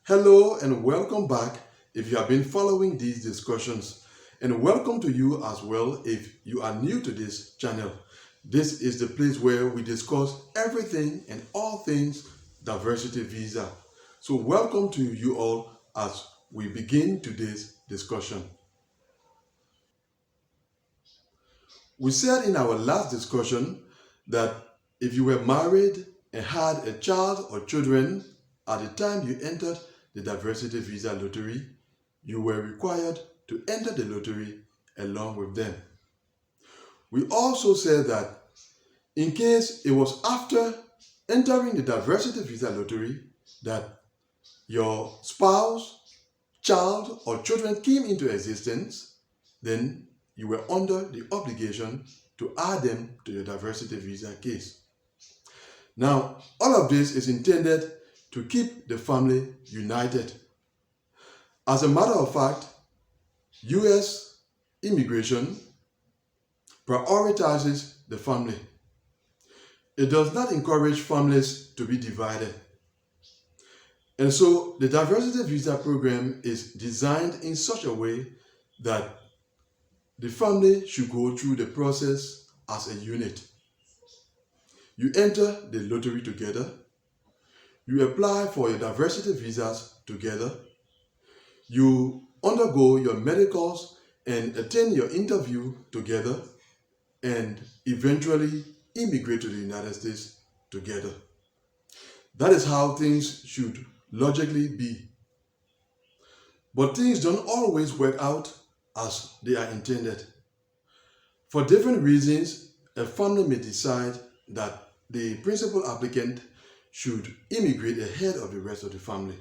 Hello and welcome back if you have been following these discussions, and welcome to you as well if you are new to this channel. This is the place where we discuss everything and all things diversity visa. So welcome to you all as we begin today's discussion. We said in our last discussion that if you were married and had a child or children at the time you entered the diversity visa lottery, you were required to enter the lottery along with them. We also said that in case it was after entering the diversity visa lottery that your spouse, child, or children came into existence, then you were under the obligation to add them to your diversity visa case. Now, all of this is intended to keep the family united. As a matter of fact, U.S. immigration prioritizes the family. It does not encourage families to be divided. And so the diversity visa program is designed in such a way that the family should go through the process as a unit. You enter the lottery together. You apply for your diversity visas together. You undergo your medicals and attend your interview together, and eventually immigrate to the United States together. That is how things should logically be. But things don't always work out as they are intended. For different reasons, a family may decide that the principal applicant should immigrate ahead of the rest of the family.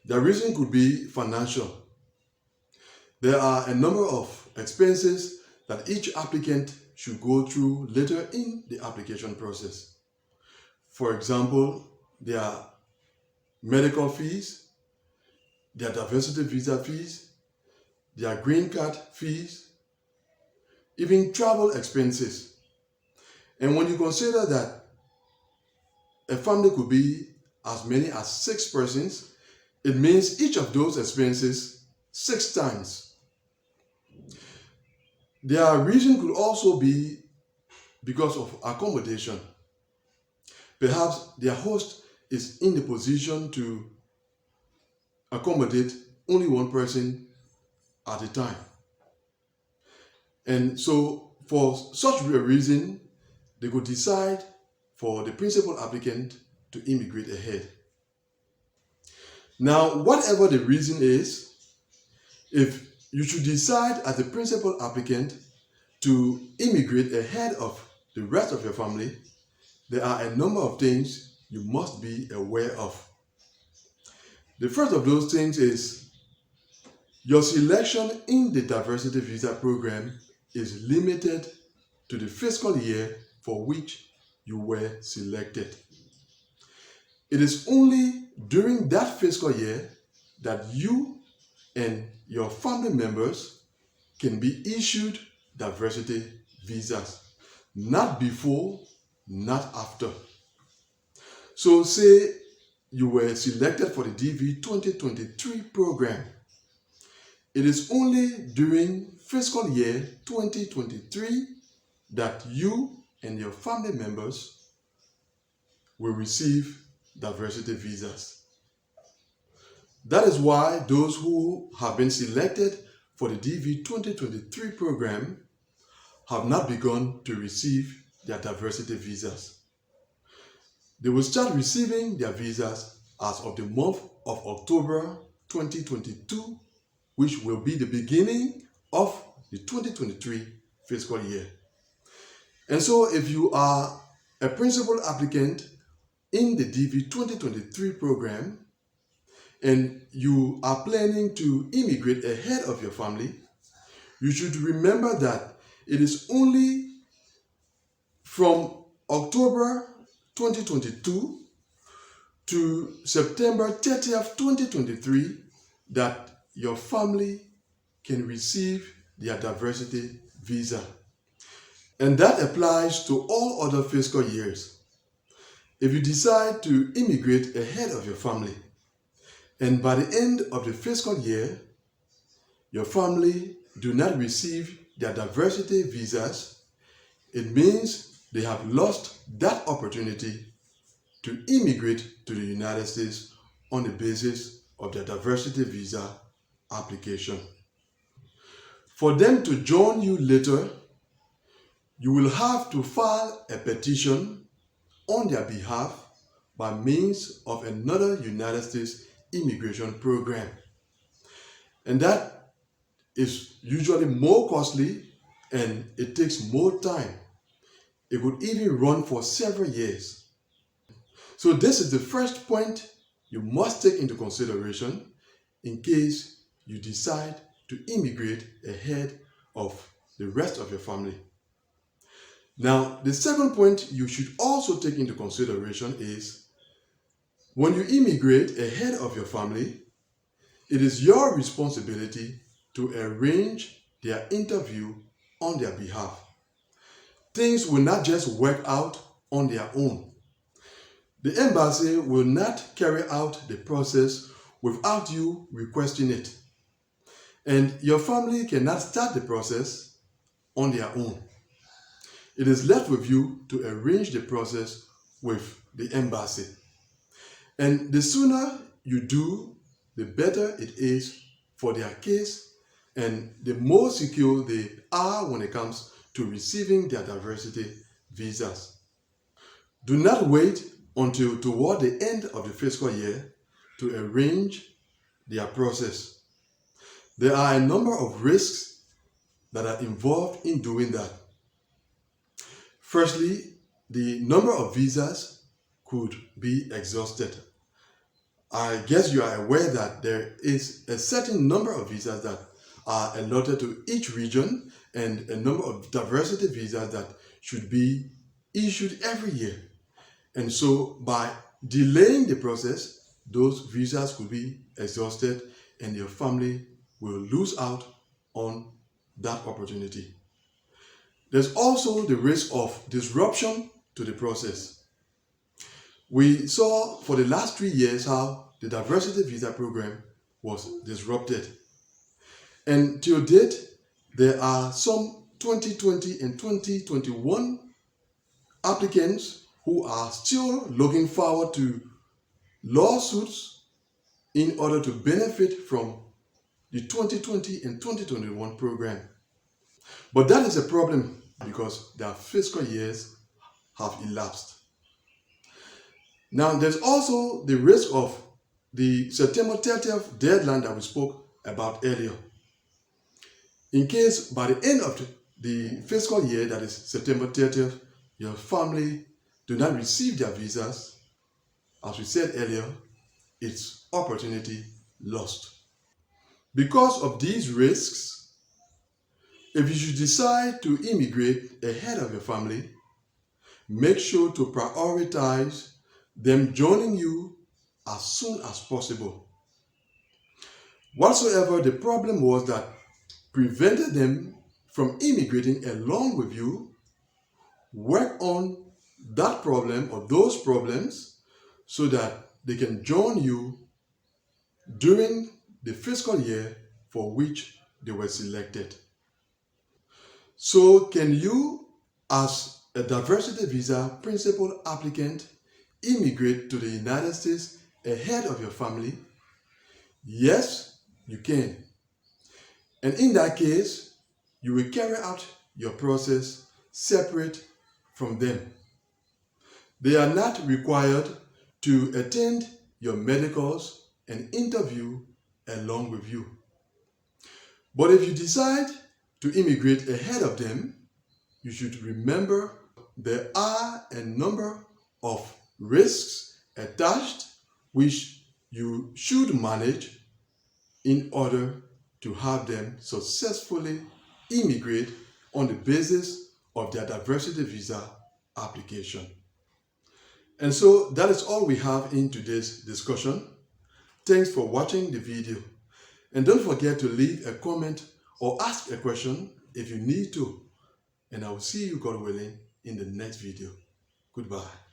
The reason could be financial. There are a number of expenses that each applicant should go through later in the application process. For example, their medical fees, their diversity visa fees, their green card fees, even travel expenses. And when you consider that a family could be as many as 6 persons, it means each of those expenses 6 times. Their reason could also be because of accommodation. Perhaps their host is in the position to accommodate only one person at a time. And so for such a reason, they could decide for the principal applicant to immigrate ahead. Now, whatever the reason is, if you should decide as the principal applicant to immigrate ahead of the rest of your family, there are a number of things you must be aware of. The first of those things is your selection in the diversity visa program is limited to the fiscal year for which you were selected. It is only during that fiscal year that you and your family members can be issued diversity visas. Not before, not after. So say you were selected for the DV 2023 program. It is only during fiscal year 2023 that you and your family members will receive diversity visas. That is why those who have been selected for the DV 2023 program have not begun to receive their diversity visas. They will start receiving their visas as of the month of October 2022, which will be the beginning of the 2023 fiscal year. And so if you are a principal applicant in the DV 2023 program and you are planning to immigrate ahead of your family, you should remember that it is only from October 2022 to September 30th, 2023 that your family can receive their diversity visa. And that applies to all other fiscal years. If you decide to immigrate ahead of your family, and by the end of the fiscal year, your family do not receive their diversity visas, it means they have lost that opportunity to immigrate to the United States on the basis of their diversity visa application. For them to join you later, you will have to file a petition on their behalf by means of another United States immigration program. And that is usually more costly and it takes more time. It would even run for several years. So this is the first point you must take into consideration in case you decide to immigrate ahead of the rest of your family. Now, the second point you should also take into consideration is when you immigrate ahead of your family, it is your responsibility to arrange their interview on their behalf. Things will not just work out on their own. The embassy will not carry out the process without you requesting it. And your family cannot start the process on their own. It is left with you to arrange the process with the embassy. And the sooner you do, the better it is for their case and the more secure they are when it comes to receiving their diversity visas. Do not wait until toward the end of the fiscal year to arrange their process. There are a number of risks that are involved in doing that. Firstly, the number of visas could be exhausted. I guess you are aware that there is a certain number of visas that are allotted to each region and a number of diversity visas that should be issued every year. And so by delaying the process, those visas could be exhausted and your family will lose out on that opportunity. There's also the risk of disruption to the process. We saw for the last 3 years how the diversity visa program was disrupted. And till date, there are some 2020 and 2021 applicants who are still looking forward to lawsuits in order to benefit from the 2020 and 2021 program. But that is a problem because their fiscal years have elapsed. Now, there's also the risk of the September 30th deadline that we spoke about earlier. In case by the end of the fiscal year, that is September 30th, your family do not receive their visas, as we said earlier, it's opportunity lost. Because of these risks, if you should decide to immigrate ahead of your family, make sure to prioritize them joining you as soon as possible. Whatsoever the problem was that prevented them from immigrating along with you, work on that problem or those problems so that they can join you during the fiscal year for which they were selected. So can you, as a diversity visa principal applicant, immigrate to the United States ahead of your family? Yes, you can. And in that case, you will carry out your process separate from them. They are not required to attend your medicals and interview along with you. But if you decide to immigrate ahead of them, you should remember there are a number of risks attached which you should manage in order to have them successfully immigrate on the basis of their diversity visa application. And so that is all we have in today's discussion. Thanks for watching the video. And don't forget to leave a comment or ask a question if you need to. And I will see you, God willing, in the next video. Goodbye.